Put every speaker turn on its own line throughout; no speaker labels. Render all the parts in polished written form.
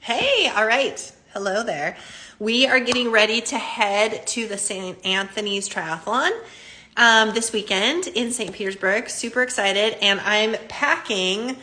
Hey, all right. Hello there. We are getting ready to head to the St. Anthony's Triathlon this weekend in St. Petersburg. Super excited. And I'm packing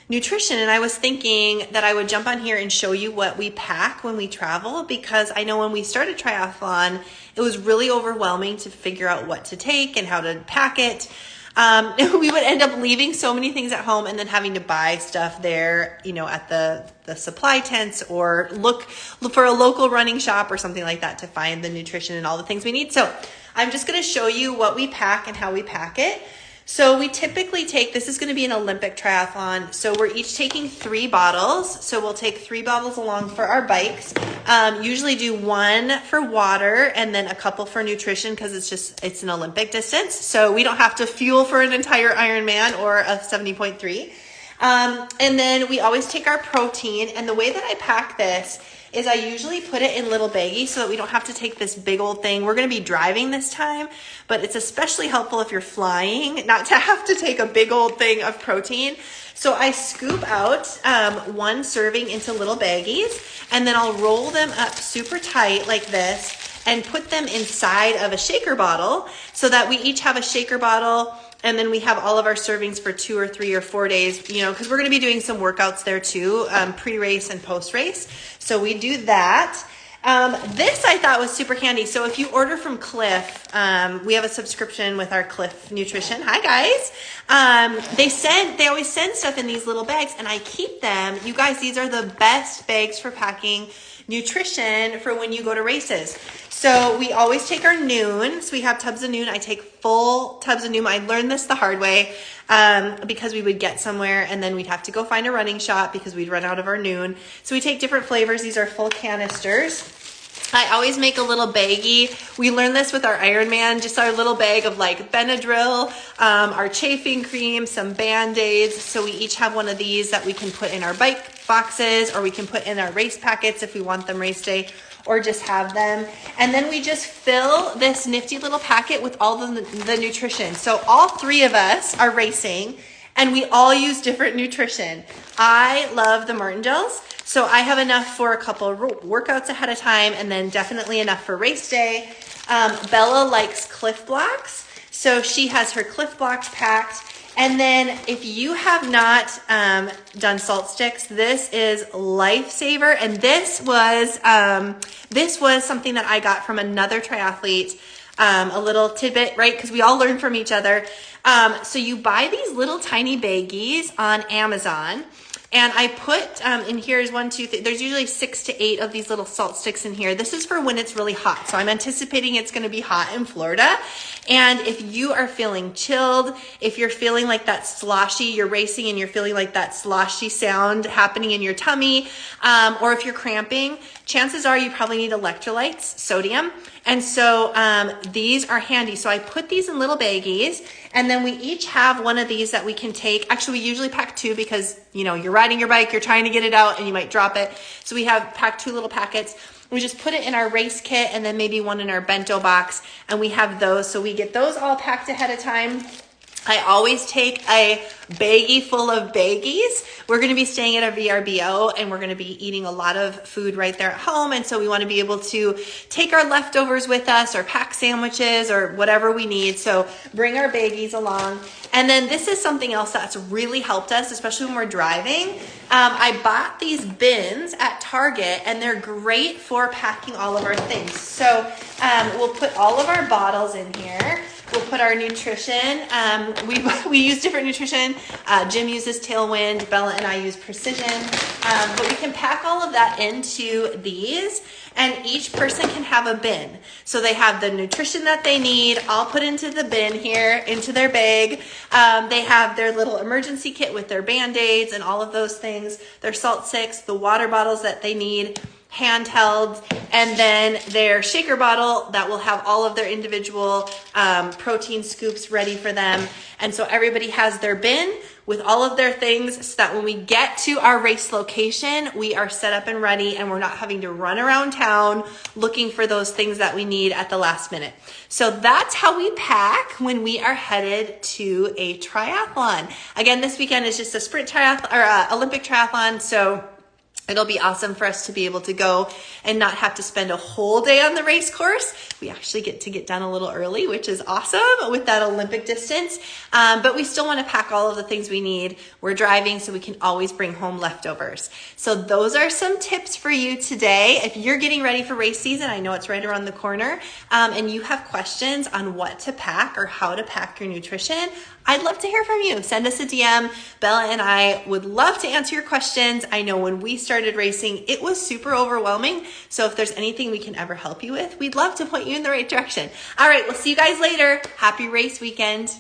nutrition. And I was thinking that I would jump on here and show you what we pack when we travel, because I know when we started triathlon, it was really overwhelming to figure out what to take and how to pack it. We would end up leaving so many things at home and then having to buy stuff there, at the supply tents, or look for a local running shop or something like that to find the nutrition and all the things we need. So I'm just going to show you what we pack and how we pack it. So we typically this is going to be an Olympic triathlon. So we're each taking 3 bottles. So we'll take 3 bottles along for our bikes. Usually do 1 for water and then a couple for nutrition, because it's an Olympic distance. So we don't have to fuel for an entire Ironman or a 70.3. And then we always take our protein. And the way that I pack this is I usually put it in little baggies so that we don't have to take this big old thing. We're going to be driving this time, but it's especially helpful if you're flying not to have to take a big old thing of protein. So I scoop out 1 serving into little baggies, and then I'll roll them up super tight like this and put them inside of a shaker bottle, so that we each have a shaker bottle. And then we have all of our servings for 2 or 3 or 4 days, because we're going to be doing some workouts there too, pre-race and post-race. So we do that. This I thought was super handy. So if you order from Cliff, we have a subscription with our Cliff Nutrition. Hi guys. They always send stuff in these little bags, and I keep them. You guys, these are the best bags for packing nutrition for when you go to races. So we always take our Nuun. So we have tubs of Nuun. I take full tubs of Nuun. I learned this the hard way because we would get somewhere and then we'd have to go find a running shop because we'd run out of our Nuun. So we take different flavors. These are full canisters. I always make a little baggie. We learned this with our Ironman, just our little bag of like Benadryl, our chafing cream, some Band-Aids. So we each have one of these that we can put in our bike boxes, or we can put in our race packets if we want them race day, or just have them. And then we just fill this nifty little packet with all the nutrition. So all 3 of us are racing, and we all use different nutrition. I love the Martingales. So I have enough for a couple of workouts ahead of time, and then definitely enough for race day. Bella likes Cliff Blocks, so she has her Cliff Blocks packed. And then if you have not done salt sticks, this is lifesaver. And this was something that I got from another triathlete, a little tidbit, right? Because we all learn from each other. So you buy these little tiny baggies on Amazon. And I put in here is 1, 2, 3. There's usually 6 to 8 of these little salt sticks in here. This is for when it's really hot. So I'm anticipating it's going to be hot in Florida. And if you are feeling chilled, if you're feeling like that sloshy, you're racing and you're feeling like that sloshy sound happening in your tummy, or if you're cramping, chances are you probably need electrolytes, sodium. And so these are handy. So I put these in little baggies, and then we each have one of these that we can take. Actually, we usually pack 2 because, you're riding your bike, you're trying to get it out, and you might drop it. So we have packed 2 little packets. We just put it in our race kit, and then maybe 1 in our bento box, and we have those. So we get those all packed ahead of time. I always take a baggie full of baggies. We're going to be staying at a VRBO, and we're going to be eating a lot of food right there at home. And so we want to be able to take our leftovers with us, or pack sandwiches, or whatever we need. So bring our baggies along. And then this is something else that's really helped us, especially when we're driving. I bought these bins at Target, and they're great for packing all of our things. So we'll put all of our bottles in here. We'll put our nutrition. We use different nutrition. Jim uses Tailwind. Bella and I use Precision. But we can pack all of that into these, and each person can have a bin. So they have the nutrition that they need, all put into the bin here, into their bag. They have their little emergency kit with their Band-Aids and all of those things, their salt sticks, the water bottles that they need, handheld, and then their shaker bottle that will have all of their individual protein scoops ready for them. And so everybody has their bin with all of their things, so that when we get to our race location, we are set up and ready, and we're not having to run around town looking for those things that we need at the last minute. So that's how we pack when we are headed to a triathlon. Again, this weekend is just a sprint triathlon, or Olympic triathlon. So It'll be awesome for us to be able to go and not have to spend a whole day on the race course. We actually get to get done a little early, which is awesome with that Olympic distance. But we still want to pack all of the things we need. We're driving, so we can always bring home leftovers. So those are some tips for you today. If you're getting ready for race season, I know it's right around the corner, and you have questions on what to pack or how to pack your nutrition, I'd love to hear from you. Send us a DM. Bella and I would love to answer your questions. I know when we started racing, it was super overwhelming. So if there's anything we can ever help you with, we'd love to point you in the right direction. All right, we'll see you guys later. Happy race weekend.